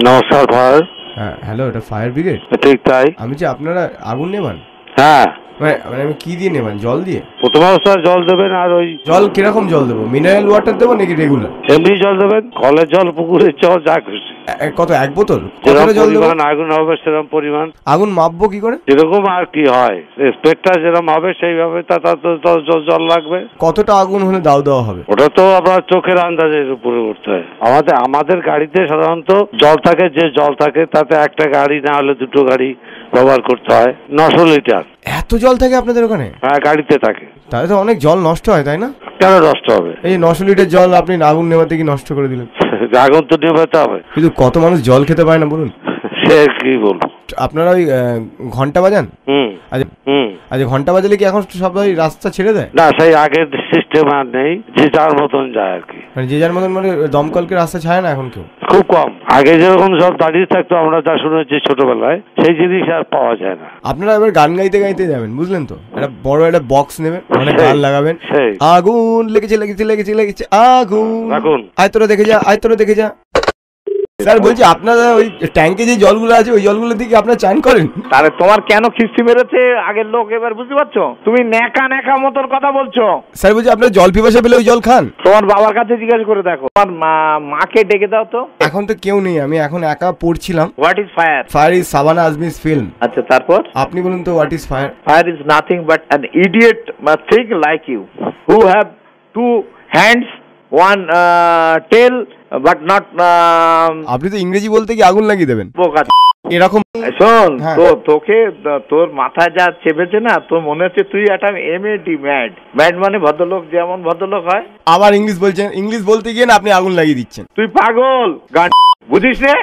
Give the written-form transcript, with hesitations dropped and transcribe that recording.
নমস্কার ভাই। হ্যাঁ হ্যালো, এটা ফায়ার ব্রিগেড? ঠিক তাই। আমি যে আপনারা আগুন নেবান? হ্যাঁ। মানে আমি কি দিয়ে নেবান? জল দিয়ে? প্রথম অবস্থায় জল দেবেন। আর ওই জল কিরকম জল দেবো? মিনারেল ওয়াটার দেবো নাকি রেগুলার? এমনি জল দেবেন, কলের জল, পুকুরের জল, যা খুশি। কত, এক বোতল? যেরকম জল দেবো? আগুন হবে সেরকম পরিমাণ। আগুন মাপবো কি করে? যেরকম আর কি হয়, স্পেকটা যেরকম হবে সেইভাবে জল লাগবে। কতটা আগুন হলে দাও দেওয়া হবে? ওটা তো আপনার চোখের আন্দাজের উপরে উঠতে হয়। আমাদের গাড়িতে সাধারণত জল থাকে, যে জল থাকে তাতে একটা গাড়ি না হলে দুটো গাড়ি ব্যবহার করতে হয়। 900 লিটার। এত জল থাকে আপনাদের ওখানে? হ্যাঁ, গাড়িতে থাকে। তাহলে তো অনেক জল নষ্ট হয়, তাই না? কেন নষ্ট হবে? এই 900 লিটার জল আপনি আগুন নেভাতে কি নষ্ট করে দিলেন? আগুন তো নেভাতে হবে। কিন্তু কত মানুষ জল খেতে পায় না বলুন? সে কি বলবো। আপনারা ওই ঘন্টা বাজান? আচ্ছা, ঘন্টা বাজালে কি এখন সবাই রাস্তা ছেড়ে দেয়? না, সেই আগের সিস্টেম আর নেই, যে যার মতন যায় আর কি। মানে যে যার মতন, মানে দমকলকে রাস্তা ছাড়ে না এখন কেউ? খুব কম। আগে যেরকম সব দাঁড়িয়ে থাকতো, আমরা যা শুনেছি ছোটবেলায়, সেই জিনিস আর পাওয়া যায় না। আপনারা এবার গান গাইতে গাইতে যাবেন, বুঝলেন তো? একটা বড় একটা বক্স নেবেন, অনেক গান লাগাবেন। আগুন লেগেছে লেগেছে লেগেছে লেগেছে আগুন, আয় তোরা দেখে যা, আয় তোরা দেখে যা। স্যার বলছি, আপনারা ওই ট্যাঙ্কে যে জলগুলো আছে ওই জলগুলো দিয়ে আপনারা চান করেন? তাহলে তোমার কেন খিস্তি মেরেছে আগের লোক, এবার বুঝতে পারছো? তুমি ন্যাকা ন্যাকা মতন কথা বলছো। স্যার বলছি, আপনার জল পিপাসা পেলে ওই জল খান? তোমার বাবার কাছে জিজ্ঞাসা করে দেখো। তোমার মাকে ডেকে দাও তো। এখন তো কেউ নেই, আমি এখন একা পড়ছিলাম। What is fire? Fire is Shabana Azmi's film. আচ্ছা, তারপর? আপনি বলুন তো, what is fire? Fire is nothing but an idiot thing like you who have two hands, one tail but not. আপনি তো ইংরেজি বলতে কি আগুন লাগিয়ে দেবেন এরকম? শোন, তোকে তোর মাথায় যা চেপেছে না, তোর মনে হচ্ছে তুই একটা MAD ম্যাড। ম্যাড মানে ভদ্রলোক, যেমন ভদ্রলোক হয়। আবার ইংলিশ বলছেন, ইংলিশ বলতে গিয়ে না আপনি আগুন লাগিয়ে দিচ্ছেন। তুই পাগল, বুঝিস রে?